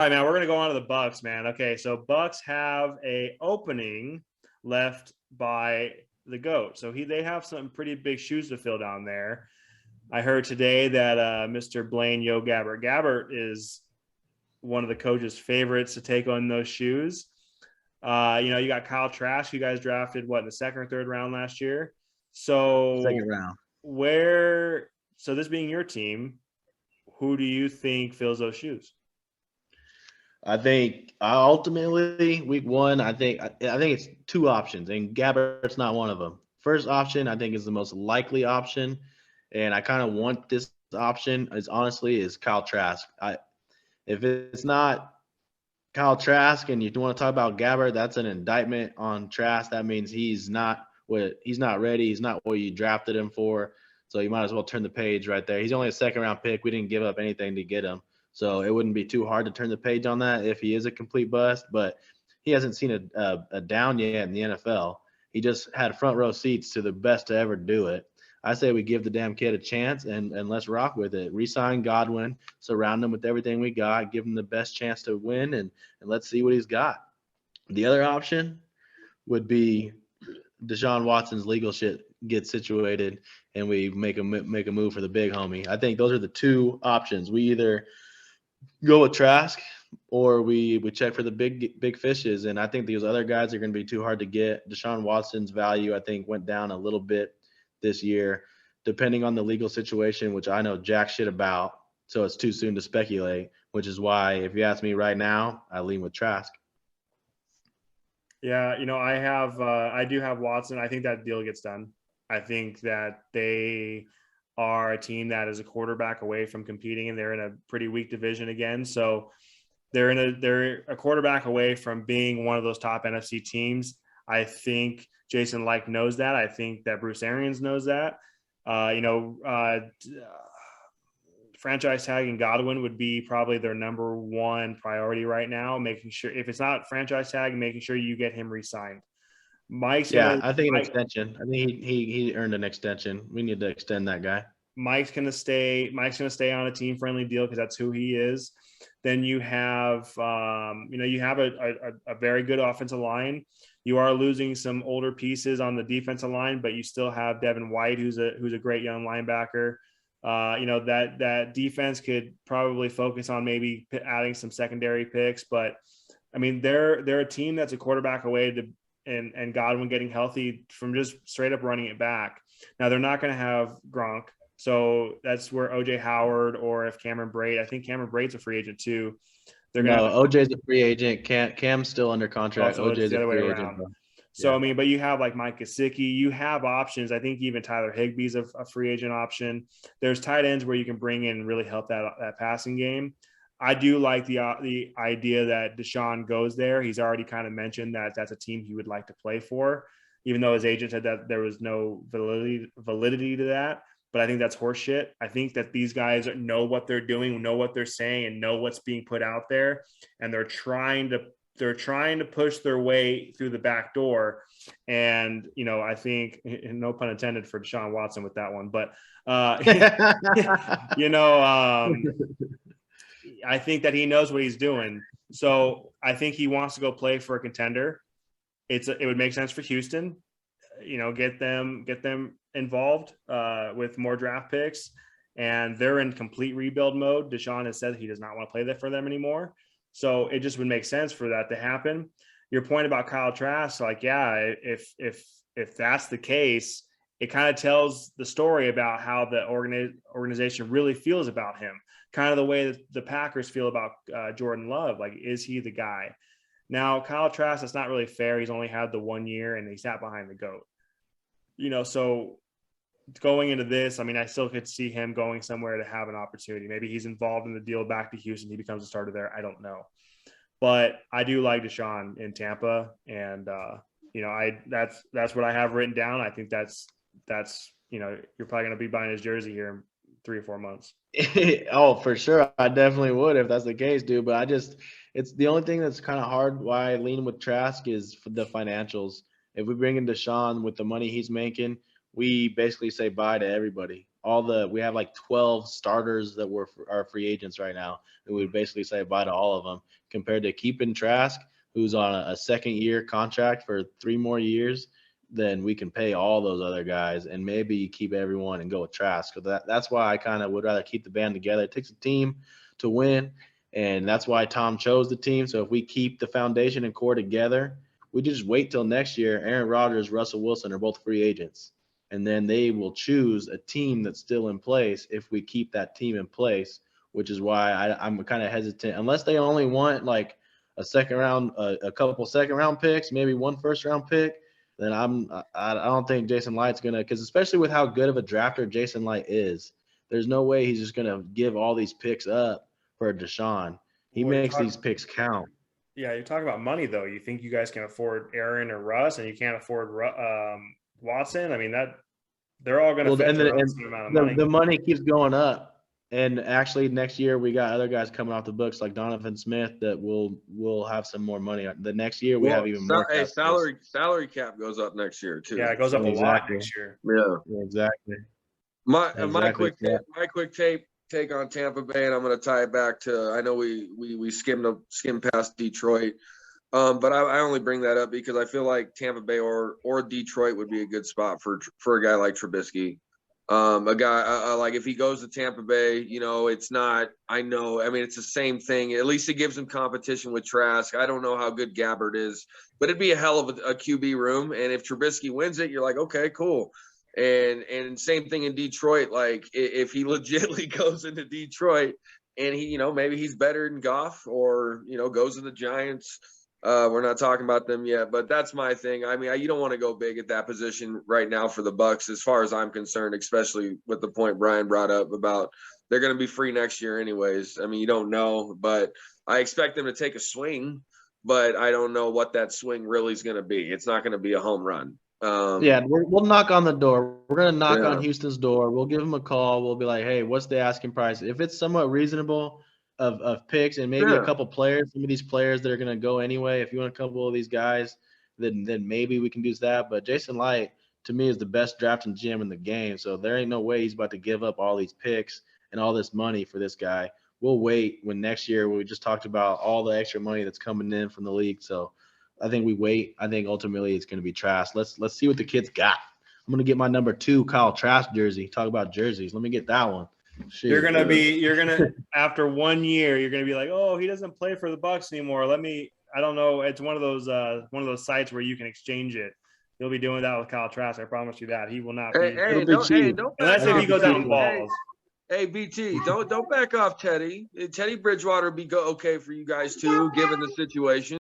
All right, man, we're gonna go on to the Bucks, man. Okay, so Bucks have a opening left by the GOAT. So they have some pretty big shoes to fill down there. I heard today that Mr. Blaine Yo Gabbert is one of the coach's favorites to take on those shoes. You got Kyle Trask, you guys drafted what in the second or third round last year. So Second round. so this being your team, who do you think fills those shoes? I think ultimately week one, I think it's two options, and Gabbert's not one of them. First option, I think, is the most likely option, and I kind of want this option. Is Kyle Trask. If it's not Kyle Trask, and you want to talk about Gabbert, that's an indictment on Trask. That means he's not ready. He's not what you drafted him for. So you might as well turn the page right there. He's only a second round pick. We didn't give up anything to get him. So it wouldn't be too hard to turn the page on that if he is a complete bust. But he hasn't seen a down yet in the NFL. He just had front row seats to the best to ever do it. I say we give the damn kid a chance and let's rock with it. Resign Godwin, surround him with everything we got, give him the best chance to win, and let's see what he's got. The other option would be Deshaun Watson's legal shit gets situated and we make a move for the big homie. I think those are the two options. We either go with Trask or we check for the big fishes, and I think these other guys are going to be too hard to get. Deshaun Watson's value, I think, went down a little bit this year, depending on the legal situation, which I know jack shit about. So it's too soon to speculate, which is why, if you ask me right now, I lean with Trask. Yeah, I do have Watson. I think that deal gets done. I think that they are a team that is a quarterback away from competing, and they're in a pretty weak division again. So they're a quarterback away from being one of those top NFC teams. I think Jason Licht knows that. I think that Bruce Arians knows that. Franchise tagging Godwin would be probably their number one priority right now. Making sure, if it's not franchise tag, making sure you get him re-signed. I think an extension. I think he earned an extension. We need to extend that guy. Mike's gonna stay on a team friendly deal because that's who he is. Then you have you have a very good offensive line. You are losing some older pieces on the defensive line, but you still have Devin White, who's a great young linebacker. That defense could probably focus on maybe adding some secondary picks, but I mean they're a team that's a quarterback away and Godwin getting healthy from just straight up running it back. Now they're not going to have Gronk. So that's where OJ Howard, or if Cameron Brate, I think Cameron Brate's a free agent too. OJ's a free agent. Cam's still under contract. So OJ's the other a way free around. agent. Bro. So, yeah. I mean, but you have like Mike Gesicki, you have options. I think even Tyler Higbee's a free agent option. There's tight ends where you can bring in and really help that passing game. I do like the idea that Deshaun goes there. He's already kind of mentioned that that's a team he would like to play for, even though his agent said that there was no validity to that. But I think that's horseshit. I think that these guys know what they're doing, know what they're saying, and know what's being put out there, and they're trying to push their way through the back door. And I think, no pun intended for Deshaun Watson with that one, but I think that he knows what he's doing. So I think he wants to go play for a contender. It would make sense for Houston. Get them involved with more draft picks, and they're in complete rebuild mode. Deshaun has said he does not want to play that for them anymore, so it just would make sense for that to happen. Your point about Kyle Trask, if that's the case, it kind of tells the story about how the organization really feels about him, kind of the way that the Packers feel about Jordan Love. Like, is he the guy? Now, Kyle Trask, that's not really fair. He's only had the 1 year, and he sat behind the GOAT. So going into this, I mean, I still could see him going somewhere to have an opportunity. Maybe he's involved in the deal back to Houston. He becomes a starter there. I don't know. But I do like Deshaun in Tampa. And, that's what I have written down. I think that's you're probably going to be buying his jersey here in 3 or 4 months. Oh, for sure. I definitely would if that's the case, dude. But it's the only thing that's kind of hard why I lean with Trask is for the financials. If we bring in Deshaun with the money he's making, we basically say bye to everybody. We have like 12 starters that are free agents right now, and we would basically say bye to all of them. Compared to keeping Trask, who's on a second-year contract for 3 more years, then we can pay all those other guys and maybe keep everyone and go with Trask. So that's why I kind of would rather keep the band together. It takes a team to win, and that's why Tom chose the team. So if we keep the foundation and core together, we just wait till next year. Aaron Rodgers, Russell Wilson are both free agents, and then they will choose a team that's still in place if we keep that team in place, which is why I'm kind of hesitant. Unless they only want like a second round, a couple second round picks, maybe 1 first round pick, then I don't think Jason Light's gonna, because especially with how good of a drafter Jason Light is, there's no way he's just gonna give all these picks up for Deshaun. He Well, makes these picks count. yeah, you're talking about money though. You think you guys can afford Aaron or Russ, and you can't afford Watson? I mean, that they're all going to Well, fetch and around the same amount of money. the money keeps going up. And actually, next year we got other guys coming off the books like Donovan Smith that will have some more money. The next year we have even more. Hey, salary cap goes up next year too. Yeah, it goes up a lot next year. Yeah, exactly. My quick take on Tampa Bay, and I'm going to tie it back to, I know we skimmed past Detroit, but I only bring that up because I feel like Tampa Bay or Detroit would be a good spot for a guy like Trubisky. A guy like if he goes to Tampa Bay, it's not. I mean, it's the same thing. At least it gives him competition with Trask. I don't know how good Gabbert is, but it'd be a hell of a QB room. And if Trubisky wins it, you're like, okay, cool. And same thing in Detroit. Like if he legitimately goes into Detroit and he, maybe he's better than Goff or, goes to the Giants. We're not talking about them yet, but that's my thing. I mean, you don't want to go big at that position right now for the Bucs, as far as I'm concerned, especially with the point Brian brought up about they're going to be free next year anyways. I mean, you don't know, but I expect them to take a swing, but I don't know what that swing really is going to be. It's not going to be a home run. We'll knock on the door. We're going to knock on Houston's door. We'll give them a call. We'll be like, hey, what's the asking price? If it's somewhat reasonable of picks and maybe a couple players, some of these players that are going to go anyway, if you want a couple of these guys, then maybe we can do that. But Jason Light, to me, is the best drafting GM in the game. So there ain't no way he's about to give up all these picks and all this money for this guy. We'll wait when next year we just talked about all the extra money that's coming in from the league. So I think we wait. I think ultimately it's going to be Trask. Let's see what the kid's got. I'm going to get my number 2 Kyle Trask jersey. Talk about jerseys. Let me get that one. Shoot. You're gonna after 1 year, you're gonna be like, oh, he doesn't play for the Bucs anymore. I don't know. It's one of those sites where you can exchange it. You'll be doing that with Kyle Trask. I promise you that. He will not be. Don't unless if he goes out and balls. Hey, BT, don't back off Teddy. Teddy Bridgewater be okay for you guys too, given the situation.